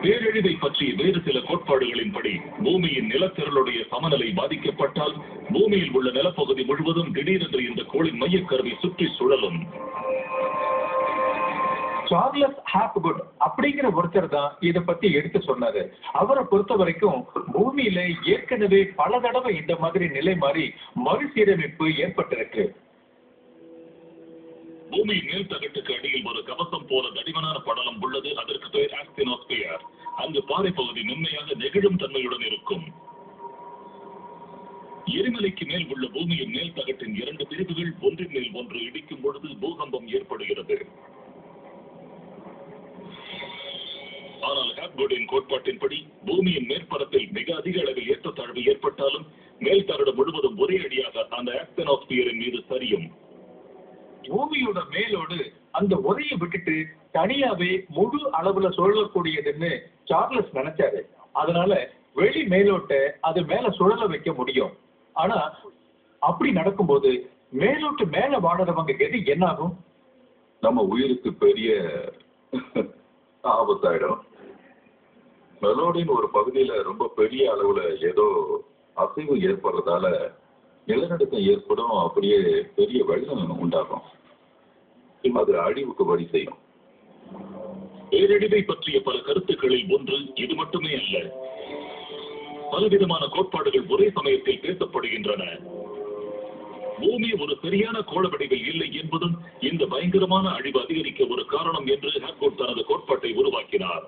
பேரழிவை பற்றி வேறு சில கோட்பாடுகளின்படி பூமியின் நிலத்திரளுடைய சமநிலை பாதிக்கப்பட்டால் பூமியில் உள்ள நிலப்பகுதி முழுவதும் திடீரென்று இந்த கோளின் மையக்கருவை சுற்றி சுழலும். சார்லஸ் ஹாப்குட் அப்படிங்கிற ஒருத்தர் தான் இதை பத்தி எடுத்து சொன்னாரு. அவரை பொறுத்த வரைக்கும் பூமியில ஏற்கனவே பல தடவை இந்த மாதிரி நிலை மாறி மறுசீரமைப்பு ஏற்பட்டிருக்கு. பூமியின் மேல் தகட்டுக்கு அடியில் ஒரு கவசம் போல தடிமனான படலம் உள்ளது. அதற்கு பெயர் ஆஸ்தெனோஸ்பியர். அங்கு பாறை பகுதி மென்மையாக நெகிழும் தன்மையுடன் இருக்கும். எரிமலைக்கு மேல் உள்ள பூமியின் மேல் தகட்டின் 2 பிரிவுகள் ஒன்றின் மேல் ஒன்று இடிக்கும் பொழுது பூகம்பம் ஏற்படுகிறது. ஆனால் ஹாப்குடின் கோட்பாட்டின்படி பூமியின் மேற்பரப்பில் மிக அதிக அளவில் ஏற்றத்தாழ்வு ஏற்பட்டாலும் மேல் தகடு முழுவதும் ஒரே அடியாக அந்த ஆஸ்தெனோஸ்பியரின் மீது சரியும். பூமியோட மேலோடு அந்த உரையை விட்டுட்டு தனியாவே முழு அளவுல சுழலக்கூடியதுன்னு சார்லஸ் நினைச்சாரு. அதனால வெளி மேலோட்ட அது மேல சுழல வைக்க முடியும். ஆனா அப்படி நடக்கும்போது மேலோட்டு மேல வாடுறவங்க கதி என்ன ஆகும்? நம்ம உயிருக்கு பெரிய ஆபத்தாயிடும். மெலோடின் ஒரு பகுதியில ரொம்ப பெரிய அளவுல ஏதோ அசைவு ஏற்படுறதால நிலநடுக்கம் ஏற்படும். அப்படியே பெரிய வெள்ளம் உண்டாகும். அது அழிவுக்கு வழி செய்யும். பேரழிவை பற்றிய பல கருத்துக்களில் ஒன்று இது மட்டுமே அல்ல. பலவிதமான கோட்பாடுகள் ஒரே சமயத்தில் பேசப்படுகின்றன. பூமி ஒரு சரியான கோள வடிவில் இல்லை என்பதும் இந்த பயங்கரமான அழிவு அதிகரிக்க ஒரு காரணம் என்று ஹாப்குட் தனது கோட்பாட்டை உருவாக்கினார்.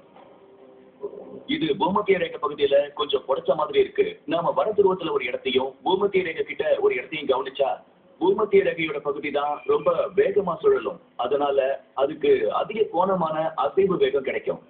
இது பூமத்திய ரேகை பகுதியில கொஞ்சம் குறைச்ச மாதிரி இருக்கு. நாம வட துருவத்துல ஒரு இடத்தையும் பூமத்திய ரேகை கிட்ட ஒரு இடத்தையும் கவனிச்சா பூமத்திய ரேகையோட பகுதி தான் ரொம்ப வேகமா சுழலும். அதனால அதுக்கு அதிக கோணமான அசைவு வேகம் கிடைக்கும்.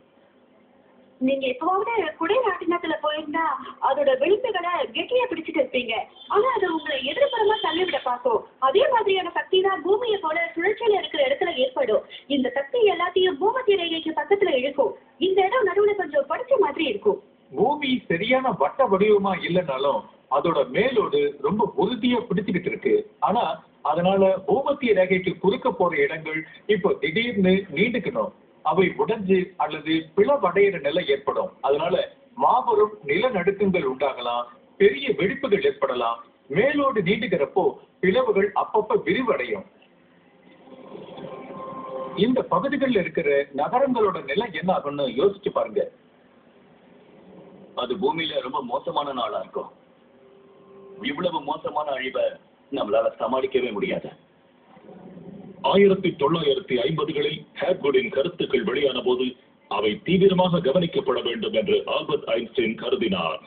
நீங்க எப்பவாவது குடை ராட்டினத்துல போயிருந்தா அதோட விளிம்புகளை கெட்டியா பிடிச்சிட்டு இருப்பீங்க. ஆனா அது உங்களை எதிர்ப்புறமா தள்ளிவிட பார்க்கும். அதே மாதிரியான சக்தி தான் பூமியை போல சுழற்சியில இருக்கிற இடத்துல ஏற்படும். இந்த சக்தி எல்லாத்தையும் பூமத்திய ரேகைக்கு பக்கத்துல இழுக்கும். இந்த இடம் நடுவுல கொஞ்சம் படிச்ச மாதிரி இருக்கும். பூமி சரியான வட்ட வடிவமா இல்லைனாலும் அதோட மேலோடு ரொம்ப உறுதியா பிடிச்சுக்கிட்டு இருக்கு. ஆனா அதனால பூமத்திய ரேகைக்கு குறுக்க போற இடங்கள் இப்போ திடீர்னு நீண்டுக்கணும். அவை உடைஞ்சு அல்லது பிளவடைகிற நிலை ஏற்படும். அதனால மாபெரும் நிலநடுக்கங்கள் உண்டாகலாம், பெரிய வெடிப்புகள் ஏற்படலாம். மேலோடு நீண்டுகிறப்போ பிளவுகள் அப்பப்ப விரிவடையும். இந்த பகுதிகளில் இருக்கிற நகரங்களோட நிலை என்ன ஆகும்னு யோசிச்சு பாருங்க. அது பூமியில ரொம்ப மோசமான நாளா இருக்கும். இவ்வளவு மோசமான அழிவை நம்மளால சமாளிக்கவே முடியாது. 1950களில் ஹாப்குடின் கருத்துக்கள் வெளியான போது அவை தீவிரமாக கவனிக்கப்பட வேண்டும் என்று ஆல்பர்ட் ஐன்ஸ்டைன் கருதினார்.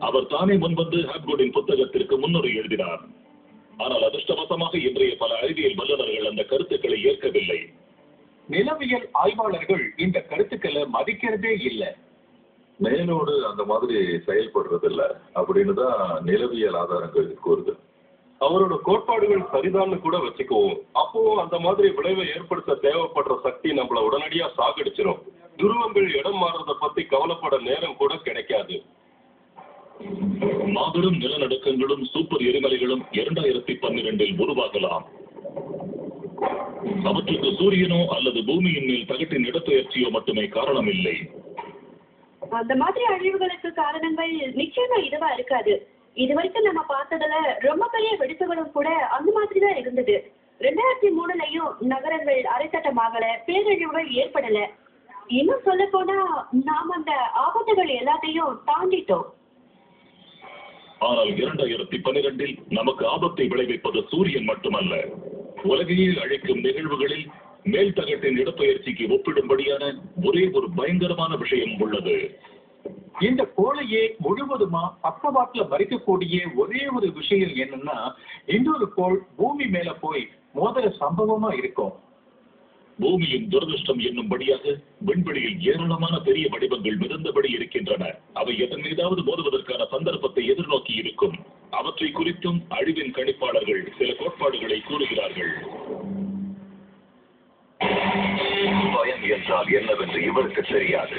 அவர் தானே முன்வந்து ஹாப்குடின் புத்தகத்திற்கு முன்னுரை எழுதினார். ஆனால் அதிர்ஷ்டவசமாக இன்றைய பல அறிவியல் வல்லுநர்கள் அந்த கருத்துக்களை ஏற்கவில்லை. நிலவியல் ஆய்வாளர்கள் இந்த கருத்துக்களை மதிக்கிறதே இல்லை. மேலோடு அந்த மாதிரி செயல்படுறது இல்ல அப்படின்னு தான் நிலவியல் ஆதாரங்கள் கூறுது. அவரோட கோட்பாடுகள் சரிதான்னு கூட வச்சுக்குவோம். அப்போ அந்த மாதிரி விளைவை ஏற்படுத்த தேவைப்படுற சக்தி நம்மள உடனடியா சாகடிச்சிடும். துருவங்கள் இடம் மாறுறத பத்தி கவலைப்பட நேரம் கூட கிடைக்காது. மாபெரும் நிலநடுக்கங்களும் சூப்பர் எரிமலைகளும் 2012இல் உருவாகலாம். அவற்றுக்கு சூரியனோ அல்லது பூமியின் மேல் தகட்டின் இடப்பெயர்ச்சியோ மட்டுமே காரணம் இல்லை. அந்த மாதிரி அழிவுகளுக்கு காரணங்கள் நிச்சயமா இதுவா இருக்காது. இதுவரைக்கும் நம்ம பார்த்ததுல ரொம்ப பெரிய வெடிப்புகளும் கூட அந்த மாதிரிதான் இருந்தது. 2003லயும் நகரங்கள் அரைத்தட்டமாகல, பேரழிவுகள் ஏற்படல. இன்னும் சொல்ல போனா நாம் அந்த ஆபத்துகள் எல்லாத்தையும் தாண்டிட்டோம். ஆனால் 2012இல் நமக்கு ஆபத்தை விளைவிப்பது சூரியன் மட்டுமல்ல. உலகையே அழிக்கும் நிகழ்வுகளில் மேல் தகட்டின் இடப்பெயர்ச்சிக்கு ஒப்பிடும்படியான ஒரே ஒரு பயங்கரமான விஷயம் உள்ளது. இந்த கோளையே முழுவதுமா பக்கவாட்டுல மறிக்கக்கூடிய ஒரே ஒரு விஷயம் என்னன்னா, இன்னொரு கோள் பூமி மேல போய் மோதல சம்பவமா இருக்கும். பூமியின் துரதிருஷ்டம் என்னும்படியாக விண்வெளியில் ஏராளமான பெரிய வடிவங்கள் மிதந்தபடி இருக்கின்றன. அவை எதன் மீதாவது மோதுவதற்கான சந்தர்ப்பத்தை எதிர்நோக்கி இருக்கும். அவற்றை குறித்தும் அழிவின் கணிப்பாளர்கள் சில கோட்பாடுகளை கூறுகிறார்கள். பயம் என்றால் என்னவென்று இவருக்கு தெரியாது.